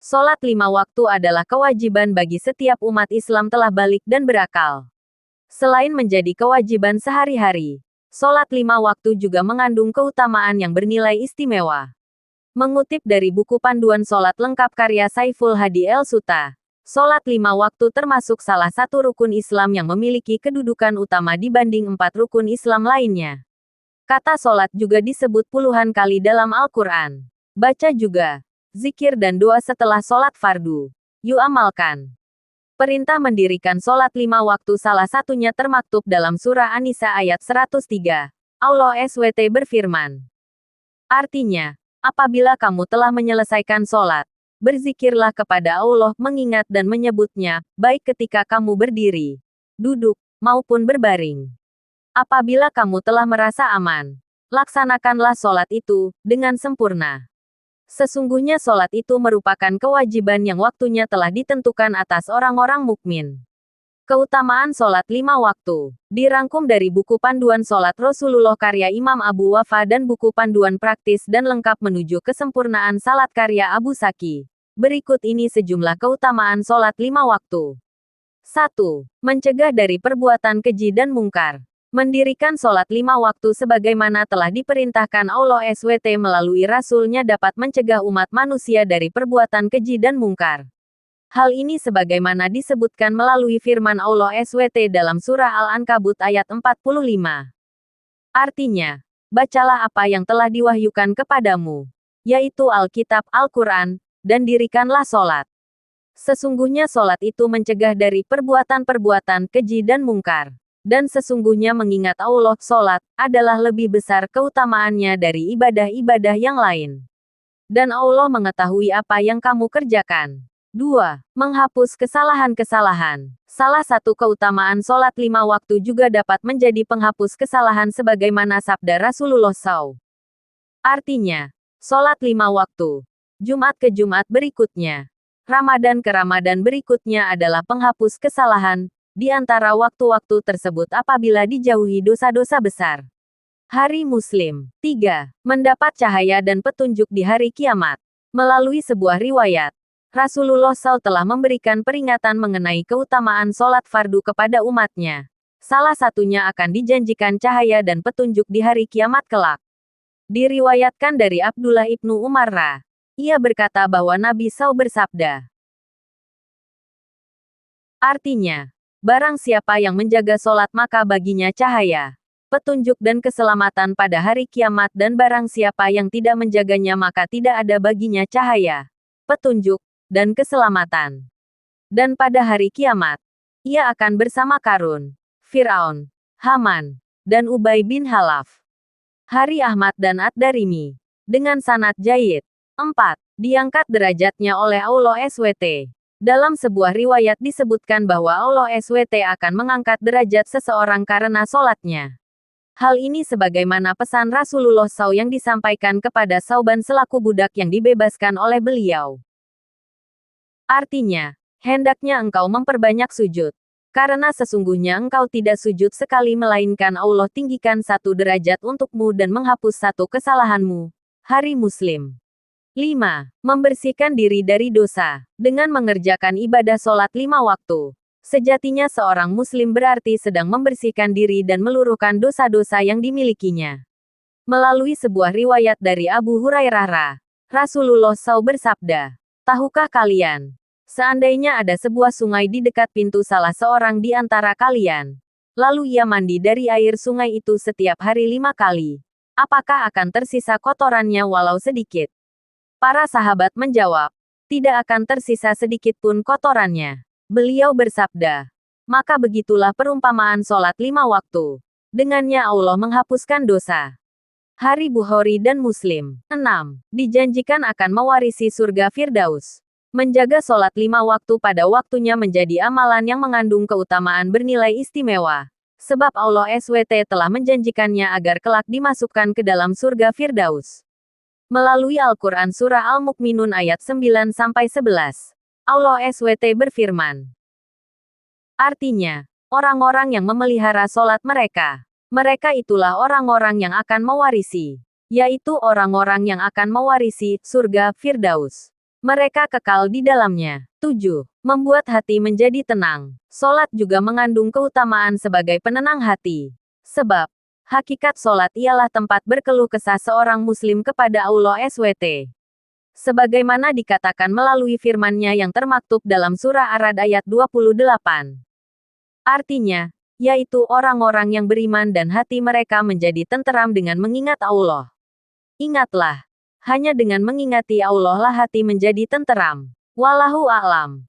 Sholat 5 waktu adalah kewajiban bagi setiap umat Islam telah balik dan berakal. Selain menjadi kewajiban sehari-hari, sholat 5 waktu juga mengandung keutamaan yang bernilai istimewa. Mengutip dari buku panduan sholat lengkap karya Saiful Hadi El-Suta, sholat 5 waktu termasuk salah satu rukun Islam yang memiliki kedudukan utama dibanding 4 rukun Islam lainnya. Kata sholat juga disebut puluhan kali dalam Al-Quran. Baca juga zikir dan doa setelah sholat fardu. Yuk amalkan. Perintah mendirikan sholat 5 waktu salah satunya termaktub dalam surah An-Nisa ayat 103. Allah SWT berfirman. Artinya, apabila kamu telah menyelesaikan sholat, berzikirlah kepada Allah mengingat dan menyebutnya, baik ketika kamu berdiri, duduk, maupun berbaring. Apabila kamu telah merasa aman, laksanakanlah sholat itu dengan sempurna. Sesungguhnya sholat itu merupakan kewajiban yang waktunya telah ditentukan atas orang-orang mukmin. Keutamaan sholat 5 waktu dirangkum dari buku panduan sholat Rasulullah karya Imam Abu Wafa dan buku panduan praktis dan lengkap menuju kesempurnaan salat karya Abu Saki. Berikut ini sejumlah keutamaan sholat 5 waktu. 1. Mencegah dari perbuatan keji dan mungkar. Mendirikan sholat 5 waktu sebagaimana telah diperintahkan Allah SWT melalui Rasul-Nya dapat mencegah umat manusia dari perbuatan keji dan mungkar. Hal ini sebagaimana disebutkan melalui firman Allah SWT dalam surah Al-Ankabut ayat 45. Artinya, bacalah apa yang telah diwahyukan kepadamu, yaitu Alkitab Al-Quran, dan dirikanlah sholat. Sesungguhnya sholat itu mencegah dari perbuatan-perbuatan keji dan mungkar. Dan sesungguhnya mengingat Allah, sholat, adalah lebih besar keutamaannya dari ibadah-ibadah yang lain. Dan Allah mengetahui apa yang kamu kerjakan. 2. Menghapus kesalahan-kesalahan. Salah satu keutamaan sholat 5 waktu juga dapat menjadi penghapus kesalahan sebagaimana sabda Rasulullah SAW. Artinya, sholat 5 waktu, Jumat ke Jumat berikutnya, Ramadan ke Ramadan berikutnya adalah penghapus kesalahan, di antara waktu-waktu tersebut apabila dijauhi dosa-dosa besar. Hari Muslim. 3. Mendapat cahaya dan petunjuk di hari kiamat. Melalui sebuah riwayat, Rasulullah SAW telah memberikan peringatan mengenai keutamaan sholat fardu kepada umatnya. Salah satunya akan dijanjikan cahaya dan petunjuk di hari kiamat kelak. Diriwayatkan dari Abdullah ibnu Umar. Ia berkata bahwa Nabi SAW bersabda. Artinya, barang siapa yang menjaga sholat maka baginya cahaya, petunjuk dan keselamatan pada hari kiamat dan barang siapa yang tidak menjaganya maka tidak ada baginya cahaya, petunjuk, dan keselamatan. Dan pada hari kiamat, ia akan bersama Karun, Fir'aun, Haman, dan Ubay bin Khalaf. Hari Ahmad dan Ad-Darimi. Dengan sanad jayyid. 4. Diangkat derajatnya oleh Allah SWT. Dalam sebuah riwayat disebutkan bahwa Allah SWT akan mengangkat derajat seseorang karena sholatnya. Hal ini sebagaimana pesan Rasulullah SAW yang disampaikan kepada Sauban selaku budak yang dibebaskan oleh beliau. Artinya, hendaknya engkau memperbanyak sujud. Karena sesungguhnya engkau tidak sujud sekali melainkan Allah tinggikan 1 derajat untukmu dan menghapus 1 kesalahanmu. Hari Muslim. 5. Membersihkan diri dari dosa. Dengan mengerjakan ibadah sholat 5 waktu, sejatinya seorang muslim berarti sedang membersihkan diri dan meluruhkan dosa-dosa yang dimilikinya. Melalui sebuah riwayat dari Abu Hurairah, Rasulullah SAW bersabda, tahukah kalian, seandainya ada sebuah sungai di dekat pintu salah seorang di antara kalian, lalu ia mandi dari air sungai itu setiap hari 5 kali, apakah akan tersisa kotorannya walau sedikit? Para sahabat menjawab, tidak akan tersisa sedikit pun kotorannya. Beliau bersabda, maka begitulah perumpamaan sholat 5 waktu. Dengannya Allah menghapuskan dosa. Hari Bukhari dan Muslim. 6. Dijanjikan akan mewarisi surga Firdaus. Menjaga sholat 5 waktu pada waktunya menjadi amalan yang mengandung keutamaan bernilai istimewa. Sebab Allah SWT telah menjanjikannya agar kelak dimasukkan ke dalam surga Firdaus. Melalui Al-Quran Surah Al-Mukminun ayat 9-11, Allah SWT berfirman. Artinya, orang-orang yang memelihara sholat mereka itulah orang-orang yang akan mewarisi, yaitu orang-orang yang akan mewarisi surga Firdaus. Mereka kekal di dalamnya. 7. Membuat hati menjadi tenang. Solat juga mengandung keutamaan sebagai penenang hati. Sebab, hakikat solat ialah tempat berkeluh kesah seorang muslim kepada Allah SWT. Sebagaimana dikatakan melalui firman-Nya yang termaktub dalam surah Ar-Ra'd ayat 28. Artinya, yaitu orang-orang yang beriman dan hati mereka menjadi tenteram dengan mengingat Allah. Ingatlah, hanya dengan mengingati Allah lah hati menjadi tenteram. Wallahu a'lam.